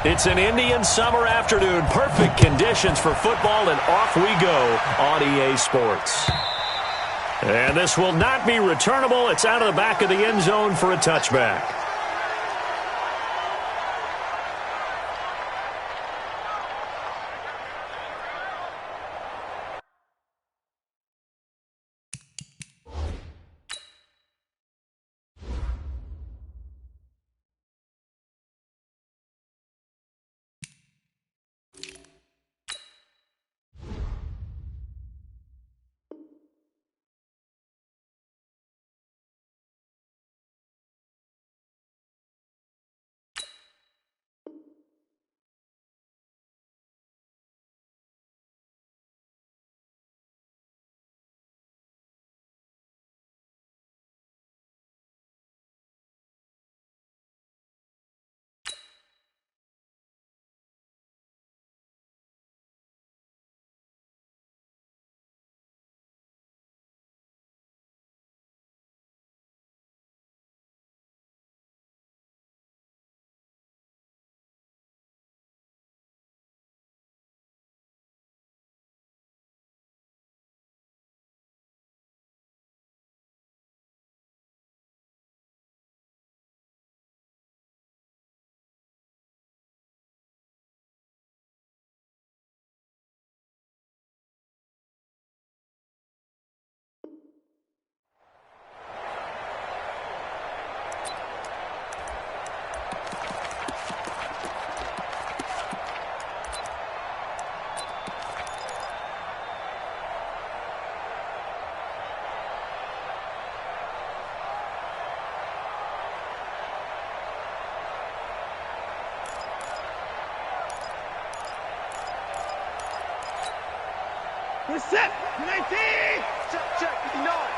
It's an Indian summer afternoon. Perfect conditions for football, and off we go on EA Sports. And this will not be returnable. It's out of the back of the end zone for a touchback. We're set. 19. Check. You know it.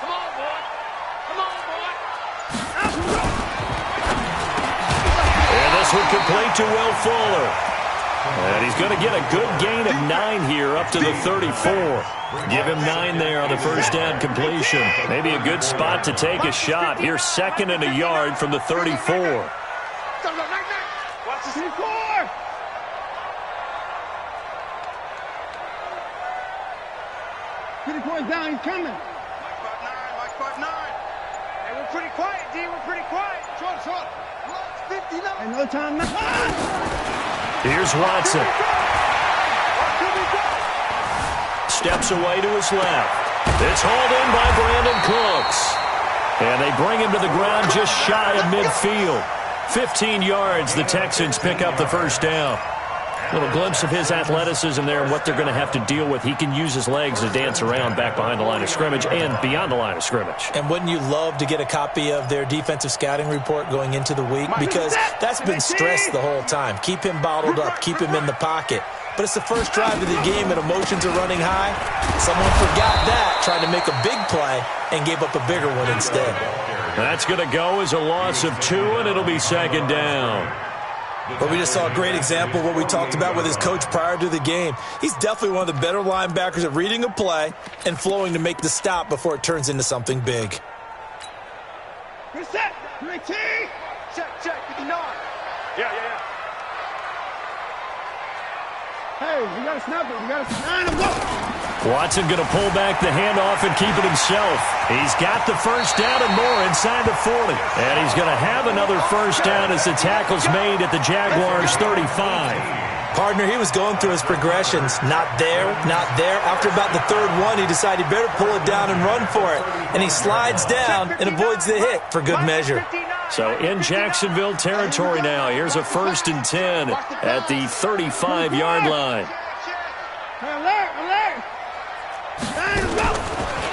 Come on, boy. And this one complete to Will Fuller. And he's going to get a good gain of 9 here up to the 34. Give him 9 there on the first down completion. Maybe a good spot to take a shot. Here's 2nd and a yard from the 34. Watch the 4. Get the points down. He's coming. Mike 5-9. Hey, we're pretty quiet, D. We're pretty quiet. Short. 59. And no time now. Here's Watson. Steps away to his left. It's hauled in by Brandon Cooks. And they bring him to the ground just shy of midfield. 15 yards, the Texans pick up the first down. A little glimpse of his athleticism there and what they're going to have to deal with. He can use his legs to dance around back behind the line of scrimmage and beyond the line of scrimmage. And wouldn't you love to get a copy of their defensive scouting report going into the week? Because that's been stressed the whole time. Keep him bottled up. Keep him in the pocket. But it's the first drive of the game and emotions are running high. Someone forgot that, trying to make a big play, and gave up a bigger one instead. That's going to go as a loss of 2, and it'll be 2nd down. But we just saw a great example of what we talked about with his coach prior to the game. He's definitely one of the better linebackers at reading a play and flowing to make the stop before it turns into something big. We're set. 19. Check. 59. Yeah. Hey, we got to snap it. We got to sign him. Go. Watson going to pull back the handoff and keep it himself. He's got the first down and more inside the 40. And he's going to have another first down as the tackle's made at the Jaguars' 35. Partner, he was going through his progressions. Not there. After about the 3rd one, he decided he better pull it down and run for it. And he slides down and avoids the hit for good measure. So in Jacksonville territory now. Here's a 1st and 10 at the 35-yard line. Alert.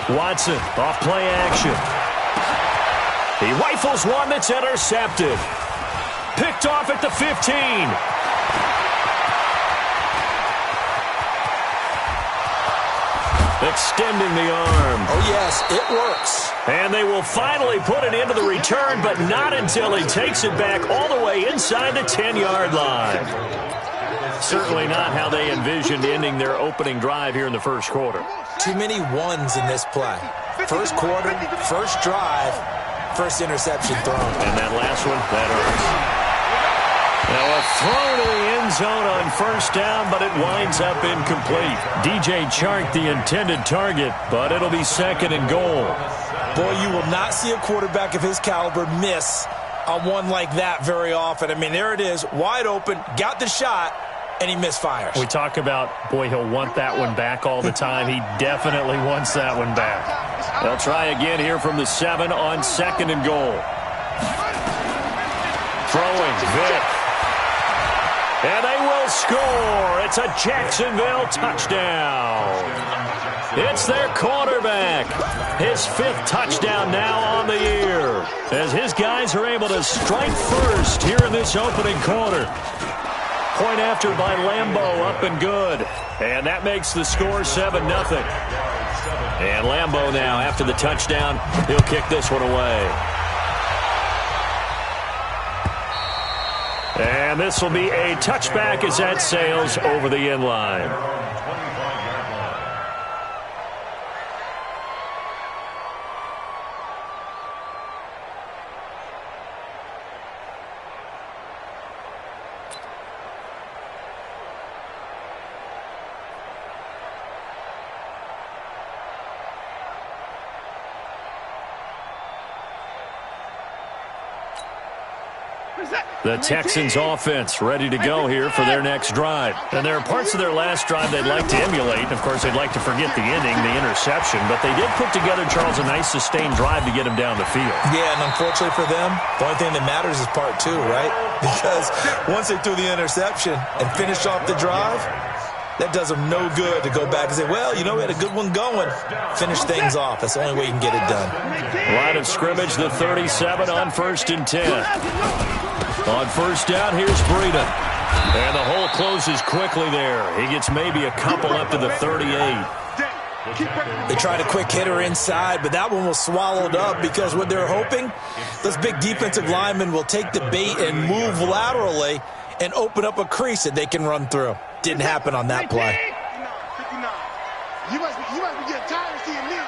Watson off play action. He rifles one that's intercepted. Picked off at the 15. Extending the arm. Oh, yes, it works. And they will finally put it into the return, but not until he takes it back all the way inside the 10-yard line. Certainly not how they envisioned ending their opening drive here in the first quarter. Too many ones in this play. First quarter, first drive, first interception thrown. And that last one, that hurts. Now a throw to the end zone on first down, but it winds up incomplete. DJ Chark, the intended target, but it'll be 2nd and goal. Boy, you will not see a quarterback of his caliber miss on one like that very often. I mean, there it is, wide open, got the shot, and he misfires. We talk about, boy, he'll want that one back all the time. He definitely wants that one back. They'll try again here from the 7 on 2nd and goal. Throwing, Vick. And they will score. It's a Jacksonville touchdown. It's their quarterback. His 5th touchdown now on the year, as his guys are able to strike first here in this opening quarter. Point after by Lambeau, up and good. And that makes the score 7-0. And Lambeau now, after the touchdown, he'll kick this one away. And this will be a touchback as that sails over the end line. The Texans offense ready to go here for their next drive. And there are parts of their last drive they'd like to emulate. Of course, they'd like to forget the ending, the interception. But they did put together, Charles, a nice sustained drive to get him down the field. Yeah, and unfortunately for them, the only thing that matters is part 2, right? Because once they threw the interception and finished off the drive, that does them no good to go back and say, well, you know, we had a good one going. Finish things off. That's the only way you can get it done. Line of scrimmage, the 37 on 1st and 10. On first down, here's Breida. And the hole closes quickly there. He gets maybe a couple up to the 38. They tried a quick hitter inside, but that one was swallowed up because what they're hoping, those big defensive linemen will take the bait and move laterally and open up a crease that they can run through. Didn't happen on that play. You must be getting tired of seeing me.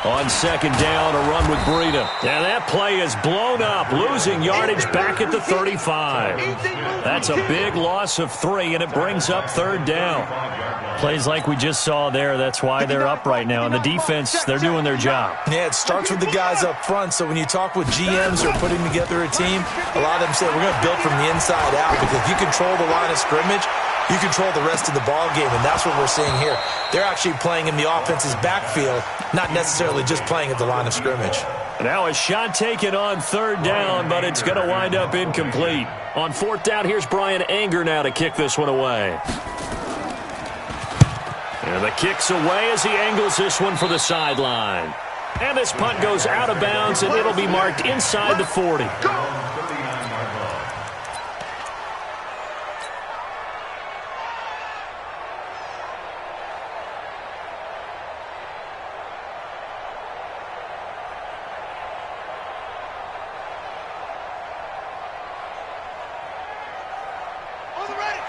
On 2nd down, a run with Breida. And that play is blown up, losing yardage back at the 35. That's a big loss of 3, and it brings up 3rd down. Plays like we just saw there, that's why they're up right now. And the defense, they're doing their job. Yeah, it starts with the guys up front. So when you talk with GMs who are putting together a team, a lot of them say, we're going to build from the inside out, because if you control the line of scrimmage, you control the rest of the ball game, and that's what we're seeing here. They're actually playing in the offense's backfield, not necessarily just playing at the line of scrimmage. Now a shot taken on 3rd down, but it's going to wind up incomplete. On 4th down, here's Brian Anger now to kick this one away. And the kick's away as he angles this one for the sideline. And this punt goes out of bounds, and it'll be marked inside the 40.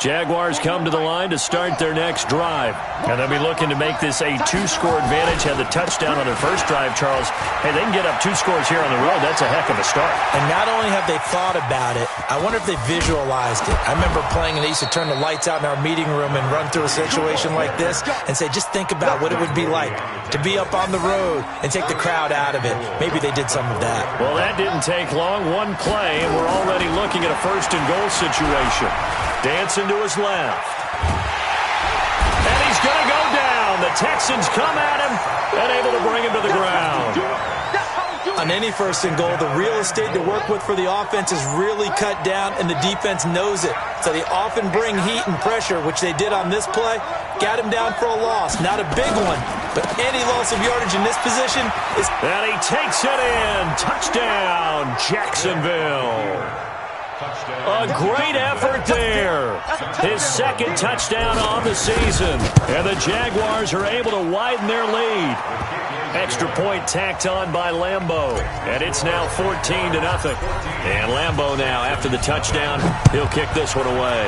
Jaguars come to the line to start their next drive. And they'll be looking to make this a 2-score advantage. Had the touchdown on their first drive, Charles. Hey, they can get up 2 scores here on the road. That's a heck of a start. And not only have they thought about it, I wonder if they visualized it. I remember playing, and they used to turn the lights out in our meeting room and run through a situation like this and say, just think about what it would be like to be up on the road and take the crowd out of it. Maybe they did some of that. Well, that didn't take long. One play, and we're already looking at a 1st and goal situation. Dancing to his left. And he's going to go down. The Texans come at him and able to bring him to the ground. On any 1st and goal, the real estate to work with for the offense is really cut down, and the defense knows it. So they often bring heat and pressure, which they did on this play. Got him down for a loss. Not a big one, but any loss of yardage in this position is... And he takes it in. Touchdown, Jacksonville. A great effort there. His 2nd touchdown on the season. And the Jaguars are able to widen their lead. Extra point tacked on by Lambeau. And it's now 14-0. And Lambeau now, after the touchdown, he'll kick this one away.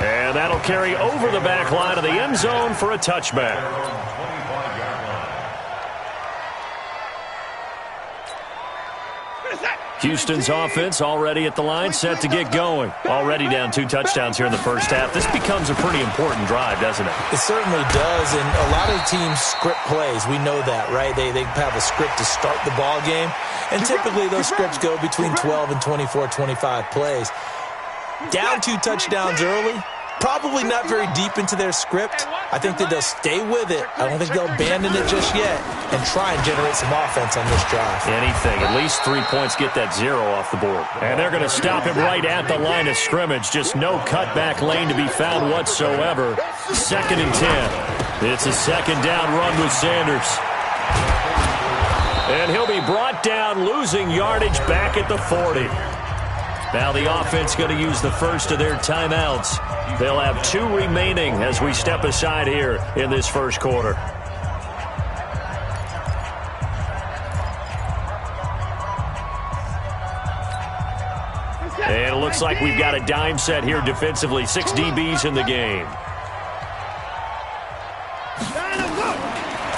And that'll carry over the back line of the end zone for a touchback. Houston's offense already at the line, set to get going. Already down 2 touchdowns here in the first half. This becomes a pretty important drive, doesn't it? It certainly does, and a lot of teams script plays. We know that, right? They have a script to start the ball game, and typically those scripts go between 12 and 24, 25 plays. Down 2 touchdowns early, probably not very deep into their script. I think that they'll stay with it. I don't think they'll abandon it just yet and try and generate some offense on this drive. Anything. At least 3 points, get that 0 off the board. And they're going to stop him right at the line of scrimmage. Just no cutback lane to be found whatsoever. 2nd and 10. It's a 2nd down run with Sanders. And he'll be brought down, losing yardage back at the 40. Now the offense going to use the first of their timeouts. They'll have 2 remaining as we step aside here in this first quarter. And it looks like we've got a dime set here defensively. 6 DBs in the game.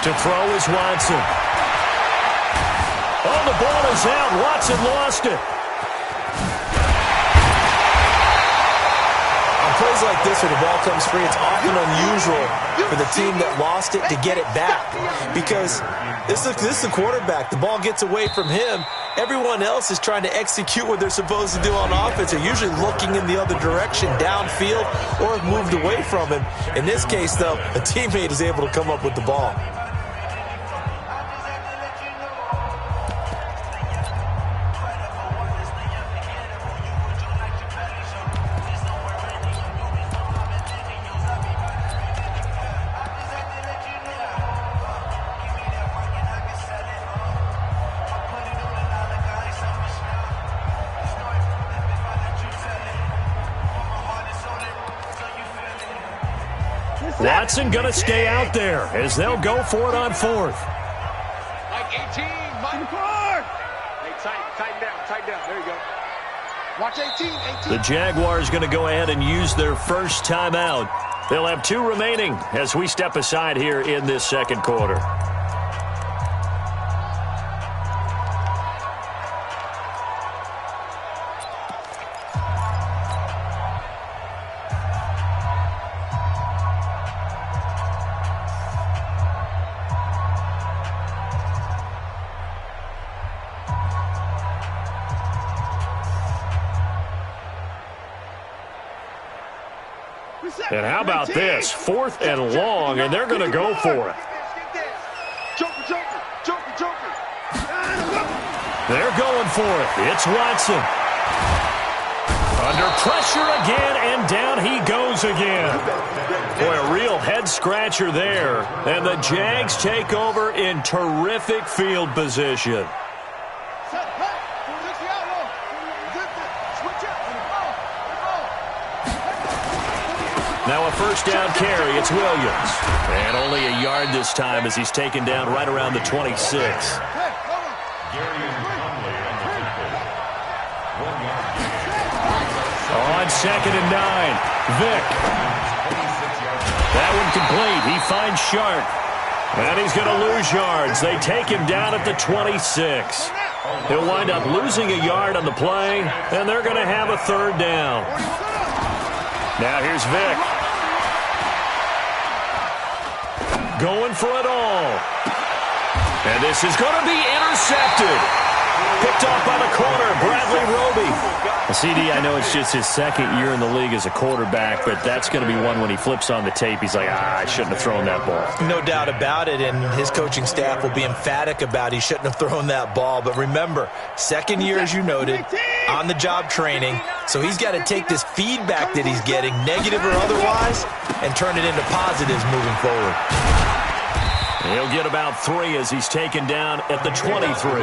To throw is Watson. Oh, the ball is out. Watson lost it. Plays like this where the ball comes free, it's often unusual for the team that lost it to get it back, because this is the quarterback. The ball gets away from him. Everyone else is trying to execute what they're supposed to do on offense. They're usually looking in the other direction, downfield, or have moved away from him. In this case, though, a teammate is able to come up with the ball. Watson going to stay out there as they'll go for it on 4th. Mike 18, Mike. Hey, tighten down. There you go. Watch 18. The Jaguars going to go ahead and use their first timeout. They'll have 2 remaining as we step aside here in this second quarter. And how about this? 4th and long, and they're going to go for it. Joker. They're going for it. It's Watson. Under pressure again, and down he goes again. Boy, a real head-scratcher there. And the Jags take over in terrific field position. Now a first down carry. It's Williams. And only a yard this time as he's taken down right around the 26. On 2nd and 9. Vick. That one complete. He finds Sharp. And he's going to lose yards. They take him down at the 26. He'll wind up losing a yard on the play, and they're going to have a 3rd down. Now here's Vick. Going for it all. And this is going to be intercepted. Picked off by the corner, Bradley Roby. CD, I know it's just his 2nd year in the league as a quarterback, but that's going to be one when he flips on the tape. He's like, I shouldn't have thrown that ball. No doubt about it, and his coaching staff will be emphatic about he shouldn't have thrown that ball. But remember, 2nd year, as you noted, on-the-job training, so he's got to take this feedback that he's getting, negative or otherwise, and turn it into positives moving forward. He'll get about 3 as he's taken down at the 23.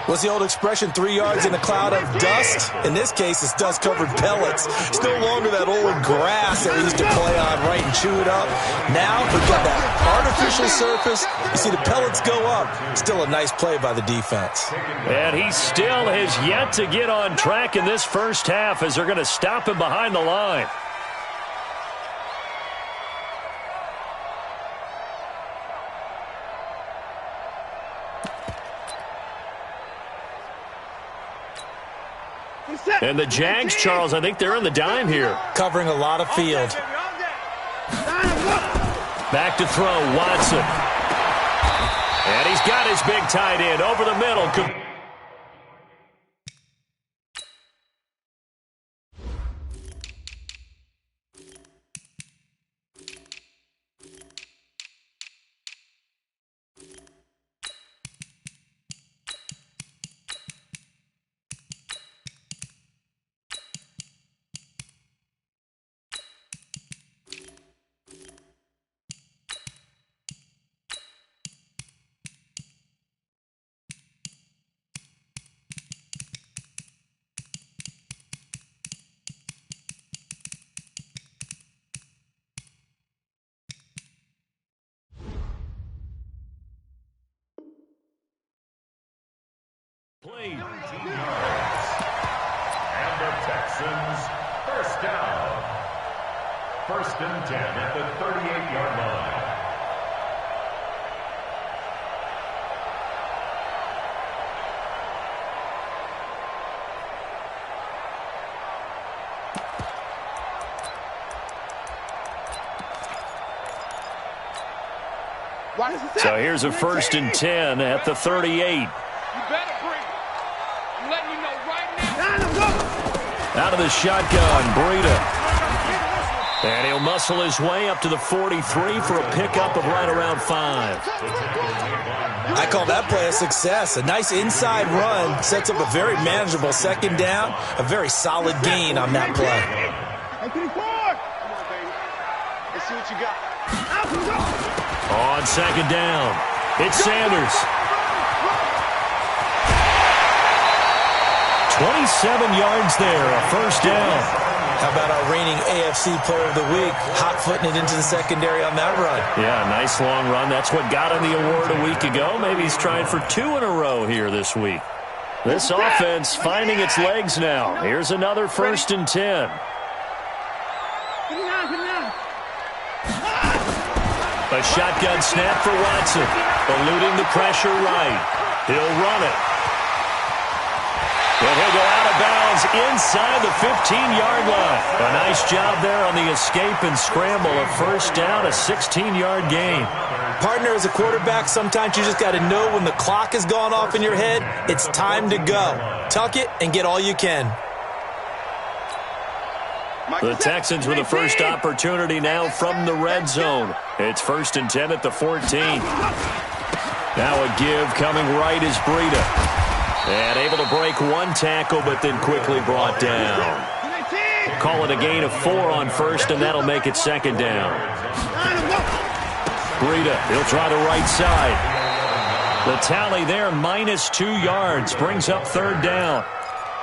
What's the old expression, 3 yards in a cloud of dust? In this case, it's dust-covered pellets. It's no longer that old grass that we used to play on, right, and chew it up. Now, we've got that artificial surface. You see the pellets go up. Still a nice play by the defense. And he still has yet to get on track in this first half as they're going to stop him behind the line. And the Jags, Charles, I think they're on the dime here. Covering a lot of field. Back to throw, Watson. And he's got his big tight end over the middle. And the Texans, first down. 1st and 10 at the 38-yard line. So here's a 1st and 10 at the 38. Out of the shotgun, Breida. And he'll muscle his way up to the 43 for a pickup of right around 5. I call that play a success. A nice inside run sets up a very manageable 2nd down. A very solid gain on that play. Let's see what you got. On 2nd down, it's Sanders. 27 yards there, a 1st down. How about our reigning AFC Player of the Week, hot-footing it into the secondary on that run? Yeah, nice long run. That's what got him the award a week ago. Maybe he's trying for 2 in a row here this week. This offense finding its legs now. Here's another 1st and 10. A shotgun snap for Watson. Eluding the pressure right. He'll run it. And he'll go out of bounds inside the 15-yard line. A nice job there on the escape and scramble. A 1st down, a 16-yard gain. Partner, as a quarterback, sometimes you just got to know when the clock has gone off in your head, it's time to go. Tuck it and get all you can. The Texans with the first opportunity now from the red zone. It's 1st and 10 at the 14. Now a give coming right is Breida. And able to break 1 tackle, but then quickly brought down. Call it a gain of 4 on 1st, and that'll make it 2nd down. Breida, he'll try the right side. The tally there, -2 yards, brings up 3rd down.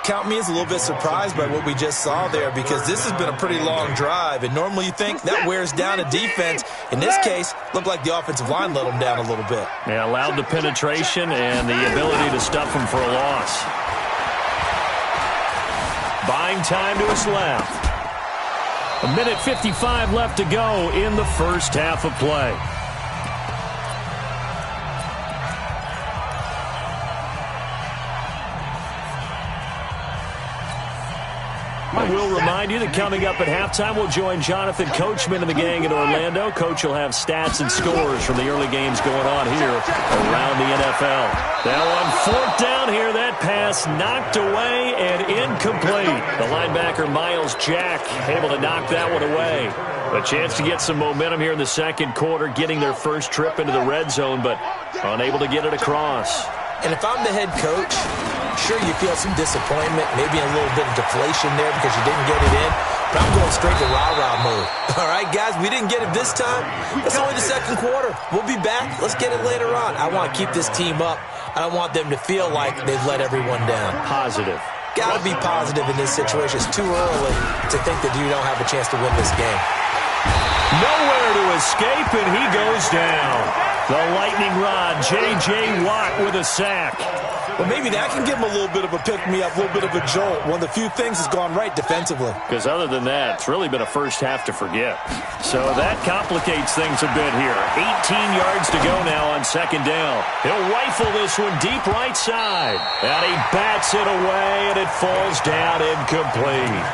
Count me as a little bit surprised by what we just saw there, because this has been a pretty long drive, and normally you think that wears down a defense. In this case, looked like the offensive line let them down a little bit. Yeah, allowed the penetration and the ability to stuff them for a loss. Buying time to his left. 1:55 left to go in the first half of play. I will remind you that coming up at halftime, we'll join Jonathan Coachman and the gang in Orlando. Coach will have stats and scores from the early games going on here around the NFL. Now on 4th down here, that pass knocked away and incomplete. The linebacker, Miles Jack, able to knock that one away. A chance to get some momentum here in the 2nd quarter, getting their first trip into the red zone, but unable to get it across. And if I'm the head coach, sure, you feel some disappointment, maybe a little bit of deflation there because you didn't get it in. But I'm going straight to rah-rah mode. All right, guys, we didn't get it this time. It's only the 2nd quarter. We'll be back. Let's get it later on. I want to keep this team up. I don't want them to feel like they've let everyone down. Positive. Got to be positive in this situation. It's too early to think that you don't have a chance to win this game. Nowhere to escape, and he goes down. The lightning rod, J.J. Watt with a sack. Well, maybe that can give him a little bit of a pick-me-up, a little bit of a jolt. One of the few things has gone right defensively. Because other than that, it's really been a first half to forget. So that complicates things a bit here. 18 yards to go now on second down. He'll rifle this one deep right side. And he bats it away, and it falls down incomplete.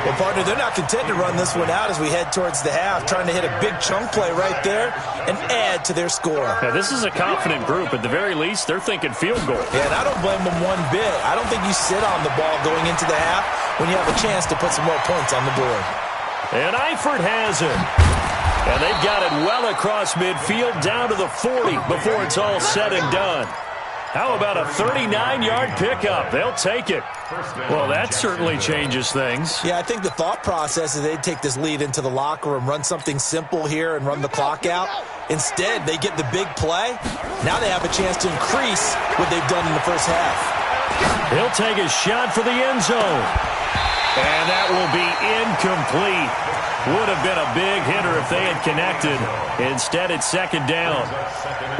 Well, partner, they're not content to run this one out as we head towards the half, trying to hit a big chunk play right there and add to their score. Now, this is a confident group. At the very least, they're thinking field goal. Yeah, and I don't blame them one bit. I don't think you sit on the ball going into the half when you have a chance to put some more points on the board. And Eifert has it. And they've got it well across midfield down to the 40 before it's all said and done. How about a 39-yard pickup? They'll take it. Well, that certainly changes things. Yeah, I think the thought process is they'd take this lead into the locker room, run something simple here and run the clock out. Instead, they get the big play. Now they have a chance to increase what they've done in the first half. He'll take a shot for the end zone. And that will be incomplete. Would have been a big hitter if they had connected. Instead, it's second down.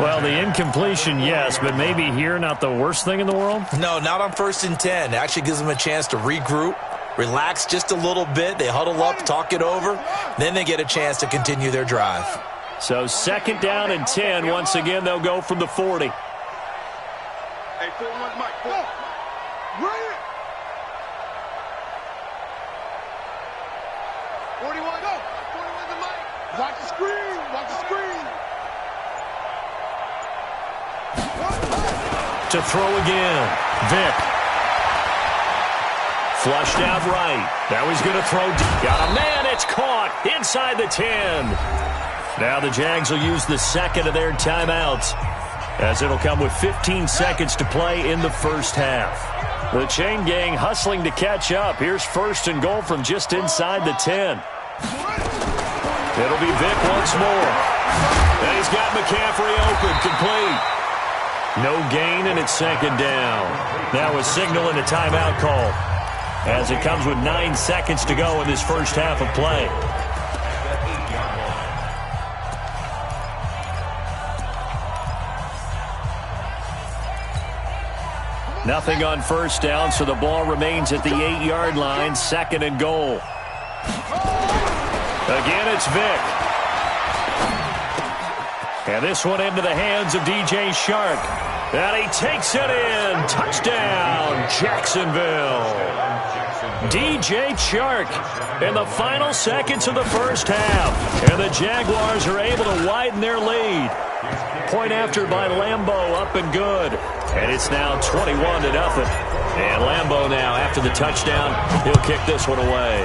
Well, the incompletion, yes, but maybe here not the worst thing in the world? No, not on 1st and 10. It actually gives them a chance to regroup, relax just a little bit. They huddle up, talk it over. Then they get a chance to continue their drive. So second down and 10. Once again, they'll go from the 40. Hey, 4-1, Mike. 4. Right. 41, go. 41 to Mike. Watch the screen. Watch the screen. To throw again. Vick. Flushed out right. Now he's going to throw. Got a man. It's caught inside the 10. Now the Jags will use the second of their timeouts, as it'll come with 15 seconds to play in the first half. The chain gang hustling to catch up. Here's 1st and goal from just inside the 10. It'll be Vick once more. And he's got McCaffrey open, complete. No gain, and it's second down. Now a signal and a timeout call, as it comes with 9 seconds to go in this first half of play. Nothing on first down, so the ball remains at the 8-yard line, 2nd and goal. Again, it's Vick. And this one into the hands of DJ Shark. And he takes it in. Touchdown, Jacksonville. DJ Chark in the final seconds of the first half. And the Jaguars are able to widen their lead. Point after by Lambeau, up and good. And it's now 21-0. And Lambeau now, after the touchdown, he'll kick this one away.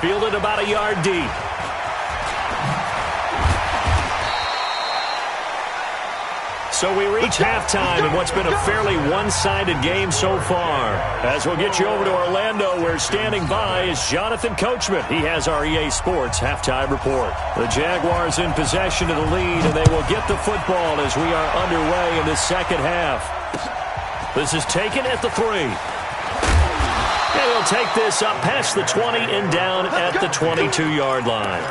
Fielded about a yard deep. So we reach halftime in what's been a fairly one-sided game so far. As we'll get you over to Orlando, where standing by is Jonathan Coachman. He has our EA Sports halftime report. The Jaguars in possession of the lead, and they will get the football as we are underway in the second half. This is taken at the 3. And they'll take this up past the 20 and down at the 22-yard line.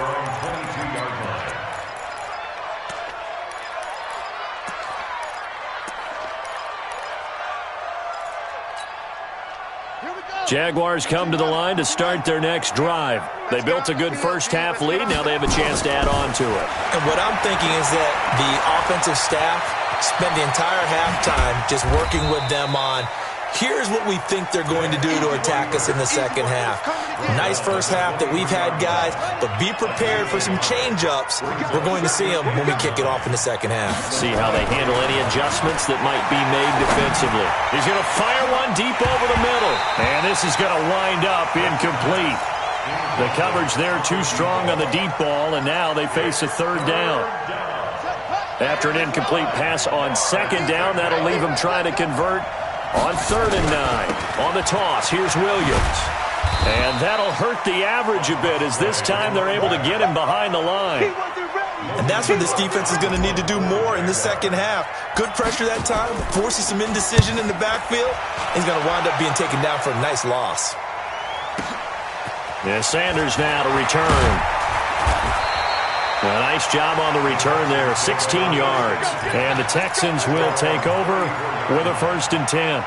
Jaguars come to the line to start their next drive. They built a good first half lead. Now they have a chance to add on to it. And what I'm thinking is that the offensive staff spent the entire halftime just working with them on, here's what we think they're going to do to attack us in the second half. Nice first half that we've had, guys, but be prepared for some change-ups. We're going to see them when we kick it off in the second half. See how they handle any adjustments that might be made defensively. He's going to fire one deep over the middle. And this is going to wind up incomplete. The coverage there too strong on the deep ball, and now they face a third down. After an incomplete pass on second down, that'll leave them trying to convert on 3rd and 9. On the toss, here's Williams. And that'll hurt the average a bit, as this time they're able to get him behind the line. And that's what this defense is going to need to do more in the second half. Good pressure that time, forces some indecision in the backfield. He's going to wind up being taken down for a nice loss. Yeah, Sanders now to return. A nice job on the return there, 16 yards. And the Texans will take over with a 1st and 10.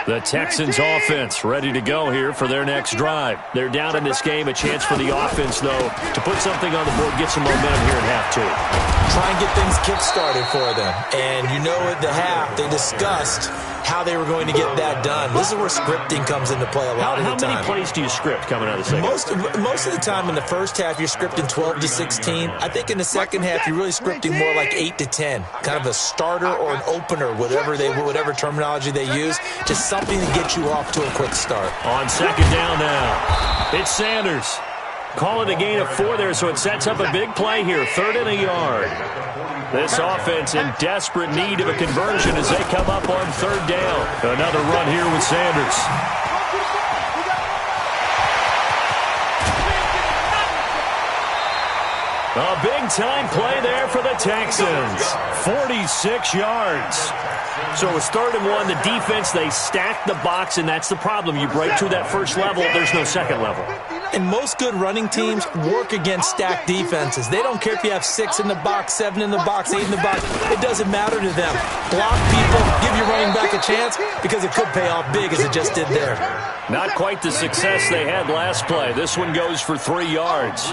The Texans offense ready to go here for their next drive. They're down in this game. A chance for the offense, though, to put something on the board, get some momentum here in half 2. Try and get things kick-started for them. And you know at the half, they discussed how they were going to get that done. This is where scripting comes into play a lot of the time. How many plays do you script coming out of the second? Most of the time in the first half, you're scripting 12 to 16. I think in the second half, you're really scripting more like 8 to 10. Kind of a starter or an opener, whatever terminology they use. Just something to get you off to a quick start. On 2nd down now, it's Sanders. Call it a gain of 4 there, so it sets up a big play here. 3rd and a yard. This offense in desperate need of a conversion as they come up on 3rd down. Another run here with Sanders. A big-time play there for the Texans. 46 yards. So it was 3rd and 1. The defense, they stacked the box, and that's the problem. You break through that first level, there's no second level. And most good running teams work against stacked defenses. They don't care if you have 6 in the box, 7 in the box, 8 in the box. It doesn't matter to them. Block people, give your running back a chance, because it could pay off big as it just did there. Not quite the success they had last play. This one goes for 3 yards.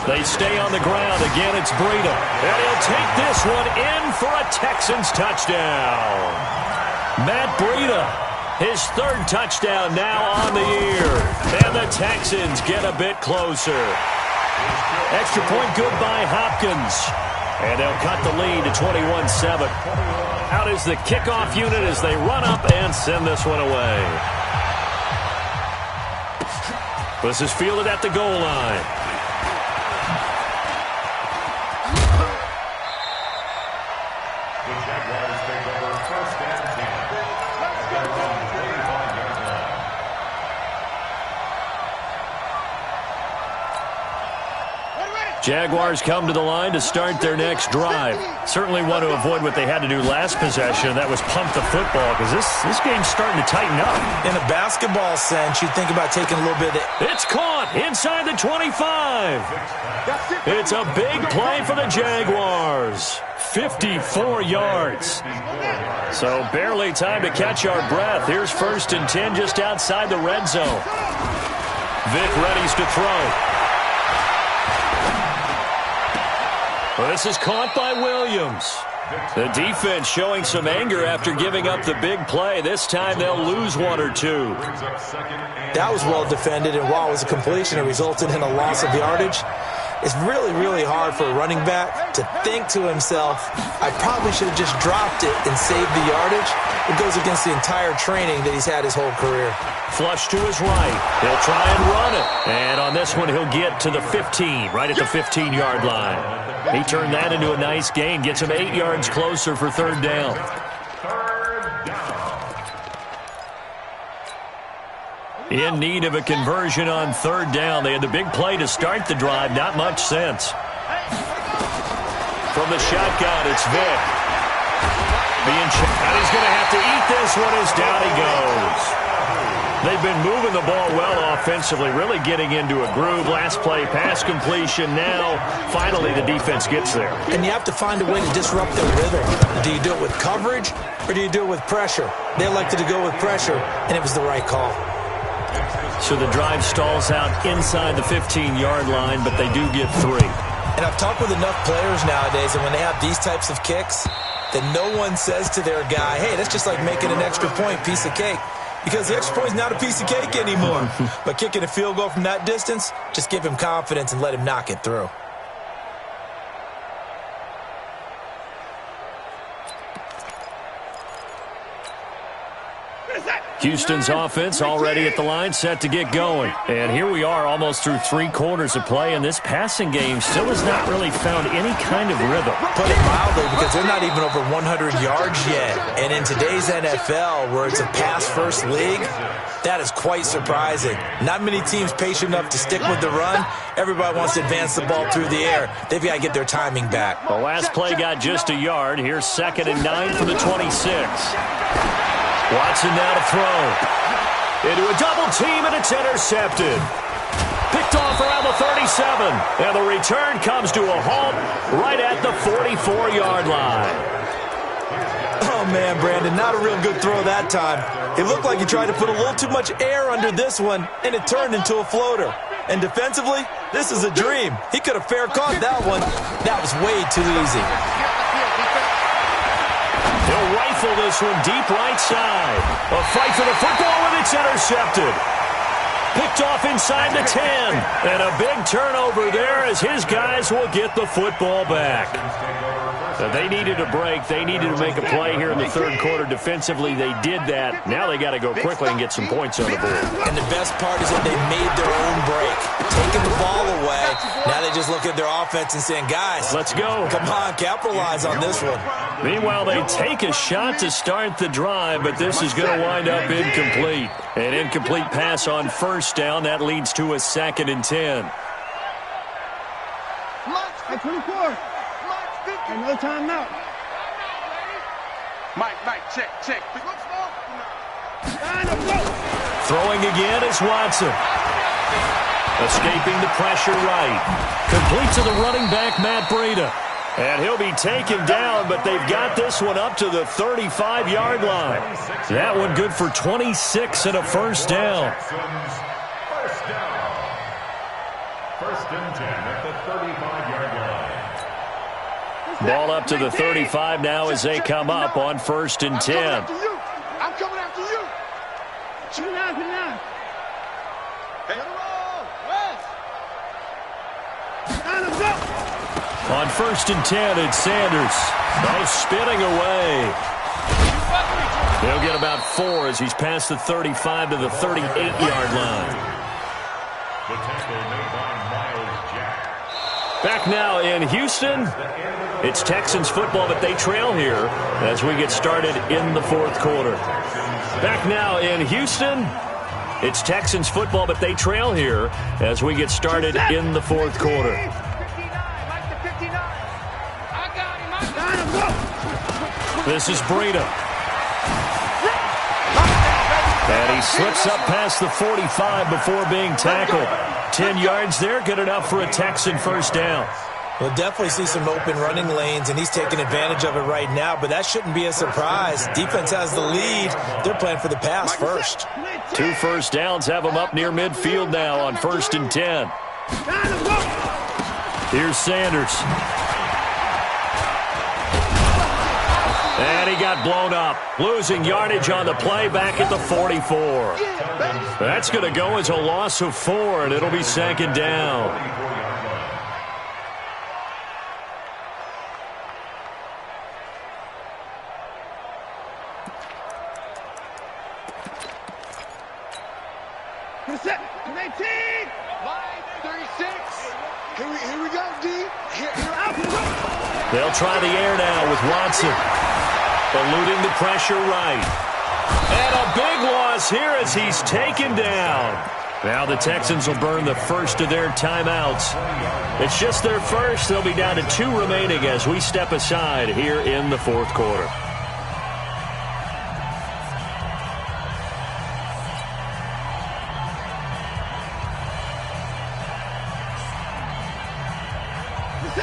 They stay on the ground. Again, it's Breida. And he'll take this one in for a Texans touchdown. Matt Breida, his 3rd touchdown now on the year. And the Texans get a bit closer. Extra point good by Hopkins. And they'll cut the lead to 21-7. Out is the kickoff unit as they run up and send this one away. This is fielded at the goal line. Jaguars come to the line to start their next drive. Certainly want to avoid what they had to do last possession. That was punt the football, because this game's starting to tighten up. In a basketball sense, you think about taking a little bit of It's caught inside the 25. It's a big play for the Jaguars. 54 yards. So barely time to catch our breath. Here's 1st and 10 just outside the red zone. Vic readies to throw. Well, this is caught by Williams. The defense showing some anger after giving up the big play. This time they'll lose 1 or 2. That was well defended, and while it was a completion, it resulted in a loss of yardage. It's really, really hard for a running back to think to himself, I probably should have just dropped it and saved the yardage. It goes against the entire training that he's had his whole career. Flush to his right. He'll try and run it. And on this one, he'll get to the 15, right at the 15-yard line. He turned that into a nice gain, gets him 8 yards closer for 3rd down. In need of a conversion on 3rd down. They had the big play to start the drive. Not much sense. From the shotgun, it's Vic. And he's going to have to eat this one as down he goes. They've been moving the ball well offensively, really getting into a groove. Last play, pass completion. Now, finally, the defense gets there. And you have to find a way to disrupt their rhythm. Do you do it with coverage, or do you do it with pressure? They elected to go with pressure, and it was the right call. So the drive stalls out inside the 15-yard line, but they do get 3. And I've talked with enough players nowadays, and when they have these types of kicks, that no one says to their guy, hey, that's just like making an extra point, piece of cake. Because the extra point is not a piece of cake anymore. But kicking a field goal from that distance, just give him confidence and let him knock it through. Houston's offense already at the line, set to get going. And here we are almost through 3 quarters of play, and this passing game still has not really found any kind of rhythm. Put it mildly, because they're not even over 100 yards yet. And in today's NFL, where it's a pass-first league, that is quite surprising. Not many teams patient enough to stick with the run. Everybody wants to advance the ball through the air. They've got to get their timing back. The last play got just a yard. Here's 2nd and 9 for the 26. Watson now to throw. Into a double team, and it's intercepted. Picked off around the 37. And the return comes to a halt right at the 44-yard line. Oh, man, Brandon, not a real good throw that time. It looked like he tried to put a little too much air under this one, and it turned into a floater. And defensively, this is a dream. He could have fair caught that one. That was way too easy. He'll rifle this one deep right side. A fight for the football, and it's intercepted. Picked off inside the 10. And a big turnover there as his guys will get the football back. So they needed a break. They needed to make a play here in the 3rd quarter. Defensively, they did that. Now they got to go quickly and get some points on the board. And the best part is that they made their own break. Taking the ball away. Now they just look at their offense and saying, guys, let's go. Come on, capitalize on this one. Meanwhile, they take a shot to start the drive, but this is going to wind up incomplete. An incomplete pass on 1st down. That leads to a 2nd and 10. At 24. And no timeout. Mike, check. Throwing again is Watson. Escaping the pressure right. Complete to the running back, Matt Breida. And he'll be taken down, but they've got this one up to the 35-yard line. That one good for 26 and a 1st down. First and 10 at the 35-yard line. Ball up to the 35 now as they come up on 1st and 10. I'm coming after you. Come now. On 1st and 10, it's Sanders. Nice spinning away. He'll get about 4 as he's past the 35 to the 38-yard line. The tackle made by Miles Jack. Back now in Houston. It's Texans football, but they trail here as we get started in the 4th quarter. Back now in Houston. It's Texans football, but they trail here as we get started in the 4th quarter. This is Breida. And he slips up past the 45 before being tackled. 10 yards there, good enough for a Texan 1st down. We'll definitely see some open running lanes, and he's taking advantage of it right now, but that shouldn't be a surprise. Defense has the lead. They're playing for the pass first. 2 first downs have them up near midfield now on 1st and 10. Here's Sanders. And he got blown up. Losing yardage on the play back at the 44. That's going to go as a loss of 4, and it'll be 2nd down. Set. 18. Line 36. Here we go, D. Here out. They'll try the air now with Watson. Eluding the pressure right. And a big loss here as he's taken down. Now the Texans will burn the first of their timeouts. It's just their first. They'll be down to 2 remaining as we step aside here in the 4th quarter.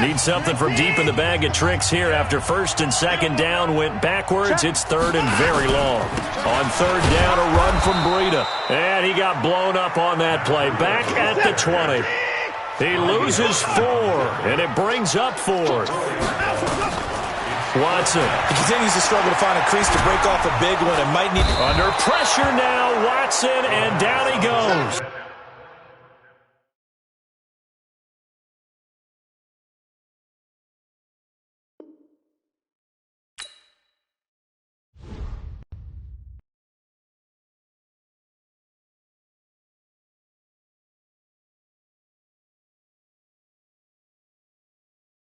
Need something from deep in the bag of tricks here after 1st and 2nd down went backwards. It's 3rd and very long. On 3rd down, a run from Breida. And he got blown up on that play. Back at the 20. He loses 4, and it brings up 4th. Watson. He continues to struggle to find a crease to break off a big one. It might need... Under pressure now, Watson, and down he goes.